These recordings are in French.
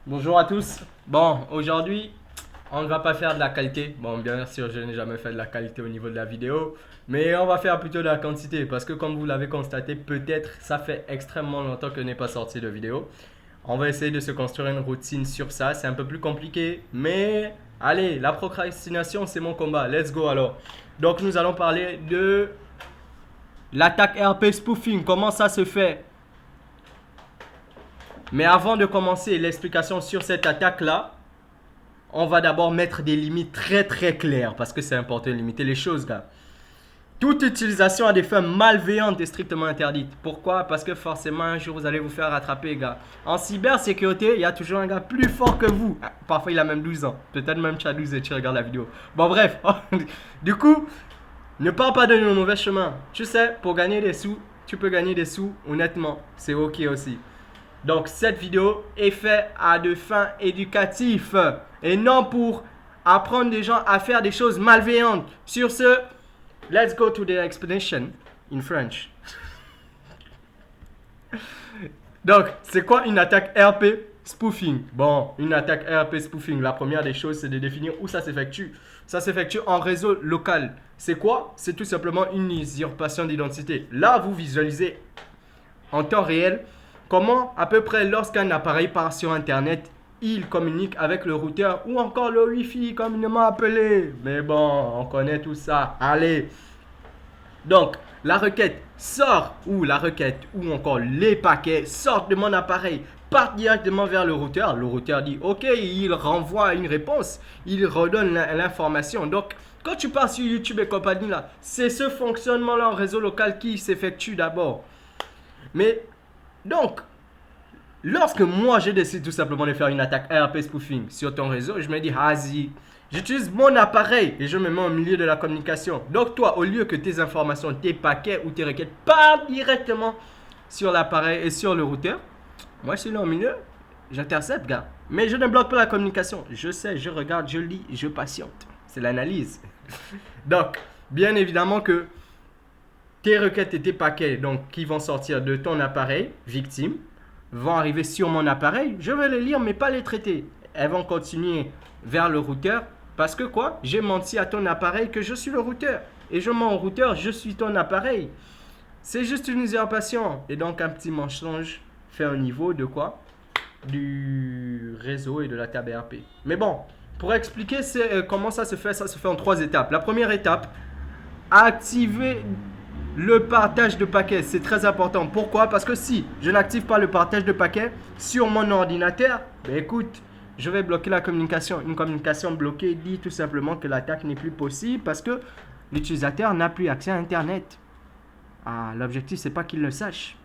Bonjour à tous. Bon, aujourd'hui, on ne va pas faire de la qualité. Bon, bien sûr, je n'ai jamais fait de la qualité au niveau de la vidéo, mais on va faire plutôt de la quantité parce que comme vous l'avez constaté, peut-être ça fait extrêmement longtemps que n'est pas sorti de vidéo. On va essayer de se construire une routine sur ça. C'est un peu plus compliqué, mais allez, la procrastination, c'est mon combat. Let's go alors. Donc, nous allons parler de l'attaque RP spoofing. Comment ça se fait? Mais avant de commencer l'explication sur cette attaque-là, on va d'abord mettre des limites très très claires parce que c'est important de limiter les choses, gars. Toute utilisation à des fins malveillantes est strictement interdite. Pourquoi? Parce que forcément un jour vous allez vous faire rattraper, gars. En cybersécurité, il y a toujours un gars plus fort que vous. Parfois il a même 12 ans. Peut-être même tu as 12 et tu regardes la vidéo. Bon bref. Du coup, ne pars pas de nos mauvais chemins. Tu sais, pour gagner des sous, tu peux gagner des sous honnêtement. C'est ok aussi. Donc cette vidéo est faite à de fins éducatives et non pour apprendre des gens à faire des choses malveillantes. Sur ce, let's go to the explanation in French. Donc, c'est quoi une attaque RP spoofing? Bon, une attaque RP spoofing, la première des choses, c'est de définir où ça s'effectue. Ça s'effectue en réseau local. C'est quoi? C'est tout simplement une usurpation d'identité. Là, vous visualisez en temps réel comment, à peu près, lorsqu'un appareil part sur Internet, il communique avec le routeur ou encore le Wi-Fi, communément appelé. Mais bon, on connaît tout ça. Allez. Donc, la requête sort ou la requête ou encore les paquets sortent de mon appareil, partent directement vers le routeur. Le routeur dit OK, il renvoie une réponse, il redonne l'information. Donc, quand tu pars sur YouTube et compagnie là, c'est ce fonctionnement là en réseau local qui s'effectue d'abord. Mais donc, lorsque moi je décide tout simplement de faire une attaque RP spoofing sur ton réseau, je me dis, vas-y, j'utilise mon appareil et je me mets au milieu de la communication. Donc toi, au lieu que tes informations, tes paquets ou tes requêtes partent directement sur l'appareil et sur le routeur, moi je suis là au milieu, j'intercepte, gars. Mais je ne bloque pas la communication. Je sais, je regarde, je lis, je patiente. C'est l'analyse. Donc, bien évidemment que tes requêtes et tes paquets donc, qui vont sortir de ton appareil victime vont arriver sur mon appareil. Je vais les lire mais pas les traiter. Elles vont continuer vers le routeur parce que quoi? J'ai menti à ton appareil que je suis le routeur. Et je mens au routeur, je suis ton appareil. C'est juste une usurpation. Et donc un petit mensonge fait au niveau de quoi? Du réseau et de la table RP. Mais bon, pour expliquer comment ça se fait en 3 étapes. La première étape, activer le partage de paquets. C'est très important. Pourquoi? Parce que si je n'active pas le partage de paquets sur mon ordinateur, ben écoute, je vais bloquer la communication. Une communication bloquée dit tout simplement que l'attaque n'est plus possible parce que l'utilisateur n'a plus accès à Internet. Ah, l'objectif, c'est pas qu'il le sache.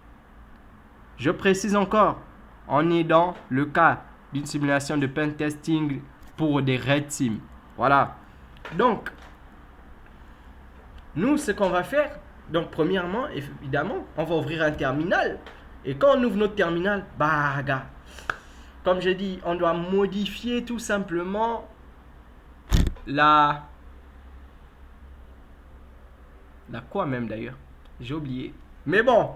Je précise encore, on est dans le cas d'une simulation de pen testing pour des red teams. Voilà. Donc, nous, ce qu'on va faire, donc premièrement, évidemment, on va ouvrir un terminal. Et quand on ouvre notre terminal, bah, gars, comme j'ai dit, on doit modifier tout simplement la quoi même d'ailleurs? J'ai oublié. Mais bon,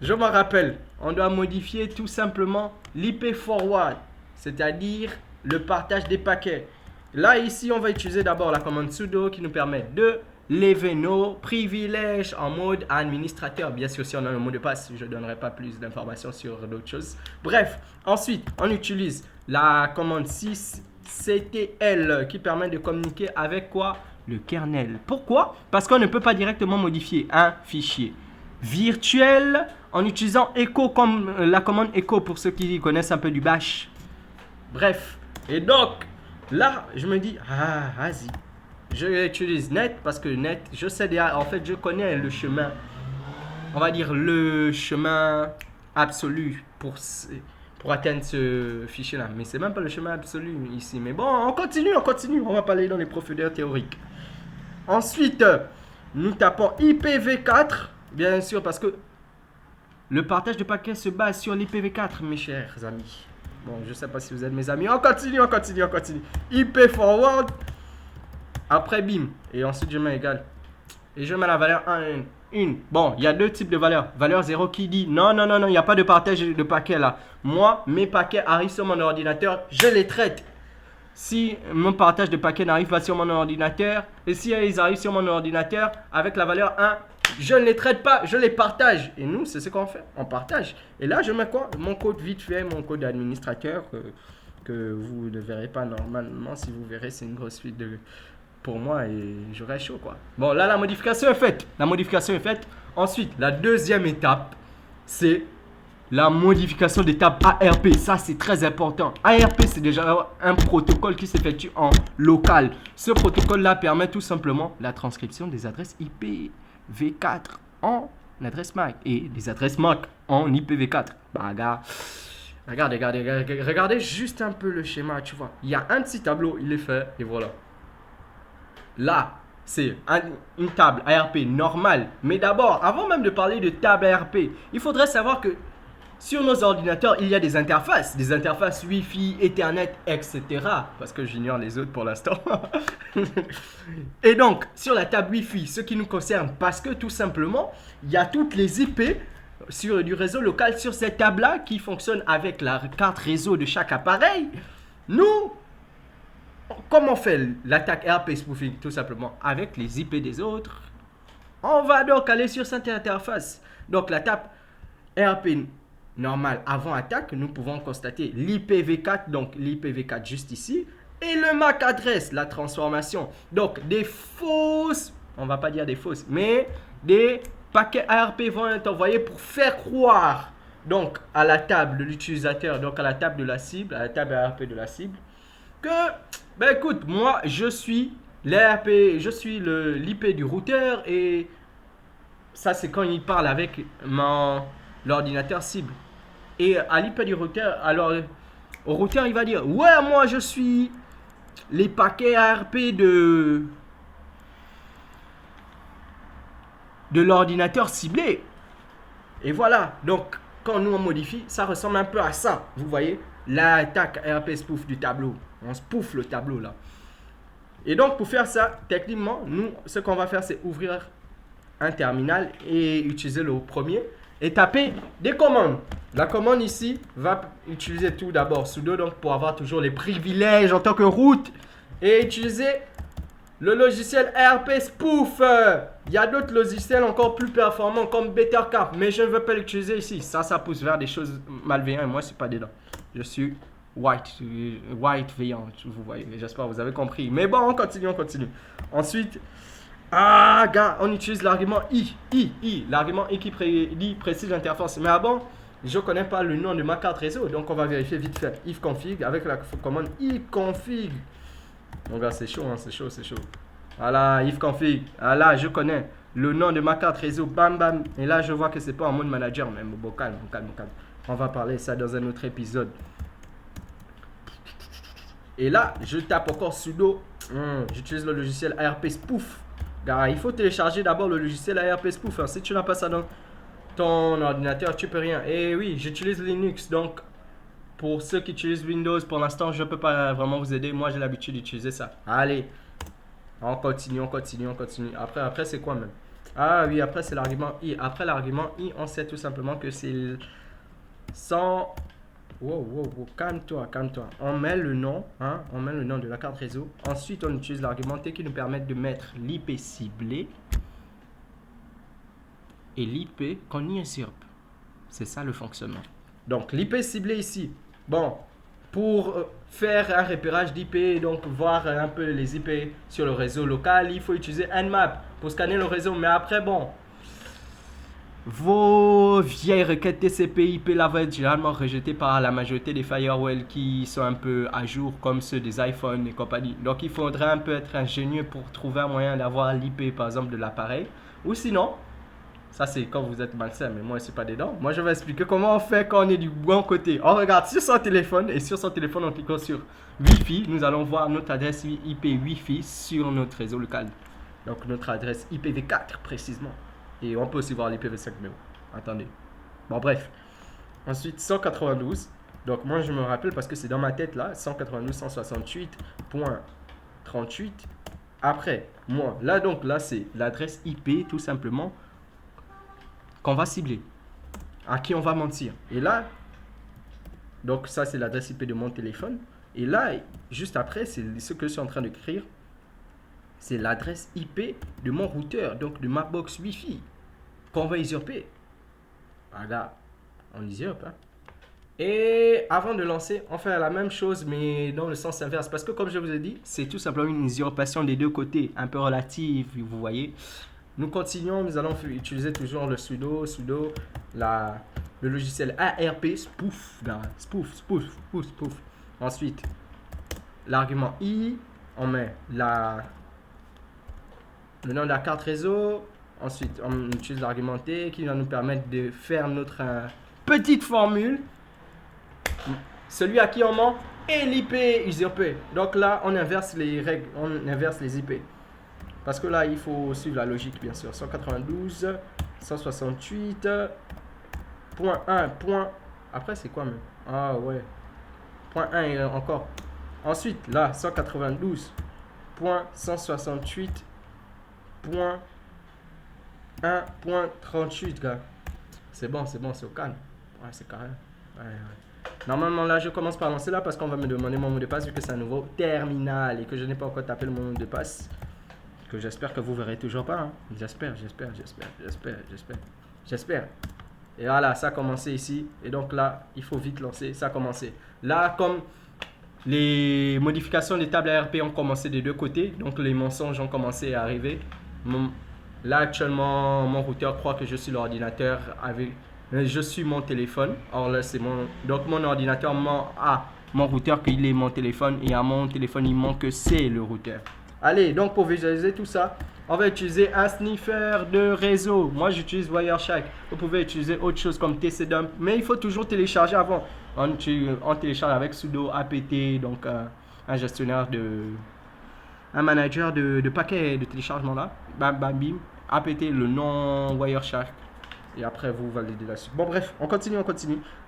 je me rappelle, on doit modifier tout simplement l'IP forward, c'est-à-dire le partage des paquets. Là, ici, on va utiliser d'abord la commande sudo qui nous permet de lever nos privilèges en mode administrateur. Bien sûr, si on a le mot de passe, je ne donnerai pas plus d'informations sur d'autres choses. Bref, ensuite, on utilise la commande 6ctl qui permet de communiquer avec quoi? Le kernel. Pourquoi? Parce qu'on ne peut pas directement modifier un fichier virtuel en utilisant echo comme la commande echo pour ceux qui connaissent un peu du bash. Bref, et donc là, je me dis, ah, vas-y. Je utilise net parce que net, je sais déjà, en fait, je connais le chemin, on va dire le chemin absolu pour atteindre ce fichier-là. Mais c'est même pas le chemin absolu ici. Mais bon, on continue. On va pas aller dans les profondeurs théoriques. Ensuite, nous tapons IPv4, bien sûr, parce que le partage de paquets se base sur l'IPv4, mes chers amis. Bon, je sais pas si vous êtes mes amis. On continue. IP forward. Après, bim. Et ensuite, je mets égal. Et je mets la valeur 1 à 1. une. Bon, il y a deux types de valeurs. Valeur 0 qui dit non, non, non, non, il n'y a pas de partage de paquets là. Moi, mes paquets arrivent sur mon ordinateur, je les traite. Si mon partage de paquets n'arrive pas sur mon ordinateur, et si ils arrivent sur mon ordinateur avec la valeur 1, je ne les traite pas, je les partage. Et nous, c'est ce qu'on fait, on partage. Et là, je mets quoi? Mon code vite fait, mon code d'administrateur que vous ne verrez pas normalement. Si vous verrez, c'est une grosse suite pour moi et j'aurai chaud quoi. Bon, là, la modification est faite. La modification est faite. Ensuite, la deuxième étape, c'est la modification d'étape ARP. Ça, c'est très important. ARP, c'est déjà un protocole qui s'effectue en local. Ce protocole-là permet tout simplement la transcription des adresses IPv4 en adresse MAC et des adresses MAC en IPv4. Bah, regardez juste un peu le schéma, tu vois. Il y a un petit tableau, il est fait et voilà. Là, c'est une table ARP normale. Mais d'abord, avant même de parler de table ARP, il faudrait savoir que sur nos ordinateurs, il y a des interfaces Wi-Fi, Ethernet, etc. Parce que j'ignore les autres pour l'instant. Et donc, sur la table Wi-Fi, ce qui nous concerne, parce que tout simplement, il y a toutes les IP du réseau local sur cette table-là qui fonctionne avec la carte réseau de chaque appareil. Nous, comment on fait l'attaque ARP spoofing? Tout simplement avec les IP des autres. On va donc aller sur cette interface. Donc, la table ARP normal avant attaque, nous pouvons constater l'IPv4, donc l'IPv4 juste ici, et le MAC adresse, la transformation. Donc des fausses, on va pas dire des fausses, mais des paquets ARP vont être envoyés pour faire croire donc à la table de l'utilisateur, donc à la table de la cible, à la table ARP de la cible, que, ben écoute, moi je suis l'ARP, je suis l'IP du routeur, et ça c'est quand il parle avec l'ordinateur cible. Et à l'IP du routeur, alors au routeur il va dire ouais, moi je suis les paquets ARP de l'ordinateur ciblé. Et voilà, donc quand nous on modifie, ça ressemble un peu à ça. Vous voyez l'attaque ARP spoof du tableau. On spoof le tableau là. Et donc pour faire ça, techniquement, nous ce qu'on va faire c'est ouvrir un terminal et utiliser le premier et taper des commandes. La commande ici va utiliser tout d'abord sudo donc pour avoir toujours les privilèges en tant que root et utiliser le logiciel ARP spoof. Il y a d'autres logiciels encore plus performants comme BetterCap, mais je ne veux pas l'utiliser ici. Ça pousse vers des choses malveillantes et moi je suis pas dedans. Je suis white veillant, vous voyez. J'espère que vous avez compris. Mais bon, on continue. Ensuite, gars, on utilise l'argument l'argument i qui précise l'interface. Mais avant, je ne connais pas le nom de ma carte réseau, donc on va vérifier vite fait. Ifconfig avec la commande ifconfig. Mon gars, c'est chaud, hein, c'est chaud. Voilà, ifconfig. Ah là, je connais le nom de ma carte réseau. Bam, bam. Et là, je vois que c'est pas en mode manager, mais bon, calme. On va parler ça dans un autre épisode. Et là, je tape encore sudo. J'utilise le logiciel ARP spoof. Car il faut télécharger d'abord le logiciel ARP spoof. Si tu n'as pas ça dans ton ordinateur, tu peux rien. Et oui, j'utilise Linux. Donc, pour ceux qui utilisent Windows, pour l'instant, je ne peux pas vraiment vous aider. Moi, j'ai l'habitude d'utiliser ça. Allez, on continue. Après c'est quoi même? Ah oui, après, c'est l'argument i. Après l'argument i, on sait tout simplement que c'est sans... Wow, calme-toi. On met le nom, de la carte réseau. Ensuite, on utilise l'argument t qui nous permet de mettre l'IP ciblé et l'IP qu'on y usurpe. C'est ça le fonctionnement. Donc, l'IP ciblé ici. Bon, pour faire un repérage d'IP, donc voir un peu les IP sur le réseau local, il faut utiliser Nmap pour scanner le réseau. Mais après, bon... Vos vieilles requêtes TCP/IP là vont être généralement rejetées par la majorité des firewalls qui sont un peu à jour comme ceux des iPhones et compagnie. Donc il faudrait un peu être ingénieux pour trouver un moyen d'avoir l'IP par exemple de l'appareil. Ou sinon, ça c'est quand vous êtes malsain, mais moi je suis pas dedans. Moi je vais expliquer comment on fait quand on est du bon côté. On regarde sur son téléphone et sur son téléphone en cliquant sur Wi-Fi, nous allons voir notre adresse IP Wi-Fi sur notre réseau local. Donc notre adresse IPv4 précisément. Et on peut aussi voir l'IPv5, mais bon, attendez. Bon, bref. Ensuite, 192. Donc, moi, je me rappelle parce que c'est dans ma tête, là. 192.168.38. Après, moi, là, donc, là, c'est l'adresse IP, tout simplement, qu'on va cibler, à qui on va mentir. Et là, donc ça c'est l'adresse IP de mon téléphone. Et là, juste après, c'est ce que je suis en train d'écrire. C'est l'adresse IP de mon routeur, donc de ma box Wi-Fi, qu'on va usurper. Regarde, on usurpe. Hein. Et avant de lancer, on fait la même chose, mais dans le sens inverse. Parce que comme je vous ai dit, c'est tout simplement une usurpation des deux côtés, un peu relative, vous voyez. Nous continuons, nous allons utiliser toujours le sudo, le logiciel ARP, spoof, spoof. Ensuite, l'argument I, on met le nom de la carte réseau. Ensuite, on utilise l'argument T qui va nous permettre de faire notre petite formule. Celui à qui on ment et l'IP usurpé. Donc là, on inverse les règles, on inverse les IP. Parce que là, il faut suivre la logique, bien sûr. 192, 168, point 1, point... Après, c'est quoi même? Ah ouais. Point 1 et encore. Ensuite, là, 192, point 168, point 1, point 38, gars. C'est bon, c'est au calme. Ouais, c'est carré. Ouais. Normalement, là, je commence par lancer là parce qu'on va me demander mon mot de passe vu que c'est un nouveau terminal et que je n'ai pas encore tapé le mot de passe. Que j'espère que vous verrez toujours pas. Hein. J'espère. Et voilà, ça a commencé ici. Et donc là, il faut vite lancer. Ça a commencé. Là, comme les modifications des tables ARP ont commencé des deux côtés, donc les mensonges ont commencé à arriver. Là, actuellement, mon routeur croit que je suis l'ordinateur avec... Je suis mon téléphone. Or là, c'est mon... Donc, mon ordinateur ment à mon routeur qu'il est mon téléphone. Et à mon téléphone, il ment que c'est le routeur. Allez, donc pour visualiser tout ça, on va utiliser un sniffer de réseau. Moi, j'utilise Wireshark. Vous pouvez utiliser autre chose comme tcdump. Mais il faut toujours télécharger avant. On télécharge avec sudo apt, donc un gestionnaire un manager de paquets de téléchargement là. Bam, bam, bim. Apt, le nom Wireshark. Et après, vous validez là-dessus. Bon, bref, on continue.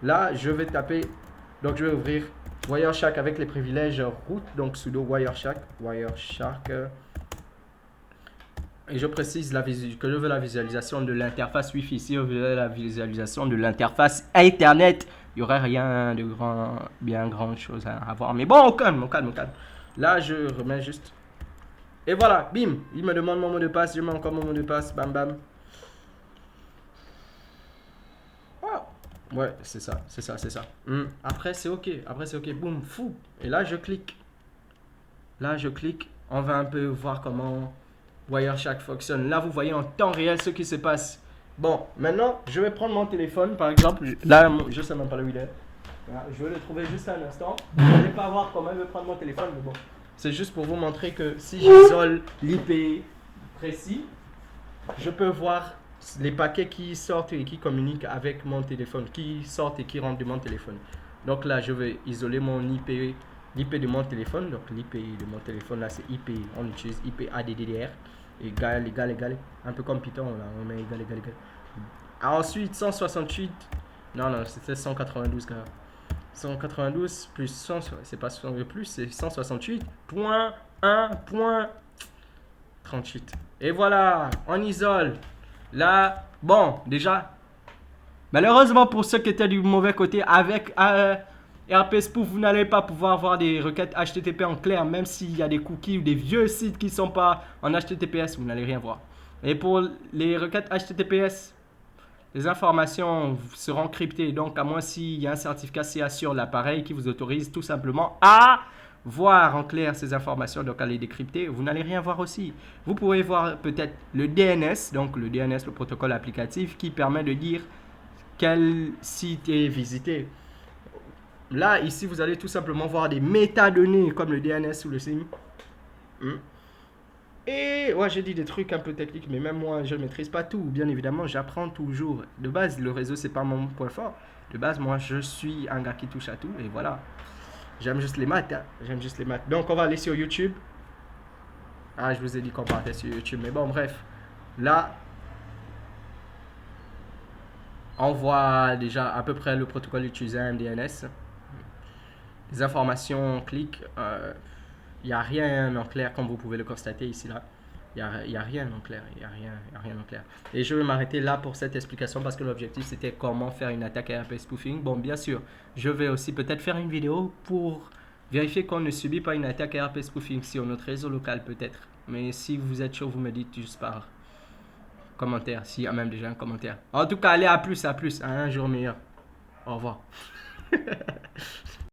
Là, je vais taper. Donc, je vais ouvrir Wireshark avec les privilèges root. Donc, sudo Wireshark. Et je précise que je veux la visualisation de l'interface Wi-Fi. Ici, je veux la visualisation de l'interface Internet. Il n'y aurait rien de bien grand chose à voir. Mais bon, au calme. Là, je remets juste. Et voilà, bim. Il me demande mon mot de passe. Je mets encore mon mot de passe. Bam, bam. Ouais, c'est ça. Après, c'est OK. Boum, fou. Et là, je clique. On va un peu voir comment Wireshark fonctionne. Là, vous voyez en temps réel ce qui se passe. Bon, maintenant, je vais prendre mon téléphone, par exemple. Là, je sais même pas où il est. Je vais le trouver juste un instant. Vous n'allez pas voir comment je vais prendre mon téléphone, mais bon. C'est juste pour vous montrer que si j'isole l'IP précis, je peux voir les paquets qui sortent et qui communiquent avec mon téléphone, qui sortent et qui rentrent de mon téléphone. Donc là, je vais isoler mon IP, l'IP de mon téléphone. Donc l'IP de mon téléphone, là, c'est IP. On utilise IP ADDR. Égal. Un peu comme Python, là. On met égal. Ensuite, 168. Non, c'était 192, gars. 192 plus 100, c'est pas 100 plus, c'est 168.1.38. Et voilà, on isole. Là, bon, déjà, malheureusement pour ceux qui étaient du mauvais côté, avec RP Spoof, vous n'allez pas pouvoir avoir des requêtes HTTP en clair, même s'il y a des cookies ou des vieux sites qui ne sont pas en HTTPS, vous n'allez rien voir. Et pour les requêtes HTTPS, les informations seront cryptées, donc à moins s'il y a un certificat CA sur l'appareil qui vous autorise tout simplement à voir en clair ces informations, donc à les décrypter, vous n'allez rien voir aussi. Vous pourrez voir peut-être le DNS, donc le DNS, le protocole applicatif, qui permet de dire quel site est visité. Là, ici, vous allez tout simplement voir des métadonnées comme le DNS ou le SIM. Et ouais, j'ai dit des trucs un peu techniques, mais même moi, je ne maîtrise pas tout. Bien évidemment, j'apprends toujours. De base, le réseau, c'est pas mon point fort. De base, moi, je suis un gars qui touche à tout. Et voilà. J'aime juste les maths. Donc, on va aller sur YouTube. Ah, je vous ai dit qu'on partait sur YouTube. Mais bon, bref. Là, on voit déjà à peu près le protocole utilisé à MDNS. Les informations, on clique. Il n'y a rien en clair comme vous pouvez le constater ici là. y a rien en clair. Il y a rien en clair. Et je vais m'arrêter là pour cette explication parce que l'objectif c'était comment faire une attaque ARP spoofing. Bon, bien sûr, je vais aussi peut-être faire une vidéo pour vérifier qu'on ne subit pas une attaque ARP spoofing sur notre réseau local peut-être. Mais si vous êtes chaud, vous me dites juste par commentaire, s'il y a même déjà un commentaire. En tout cas, allez à plus, à un jour meilleur. Au revoir.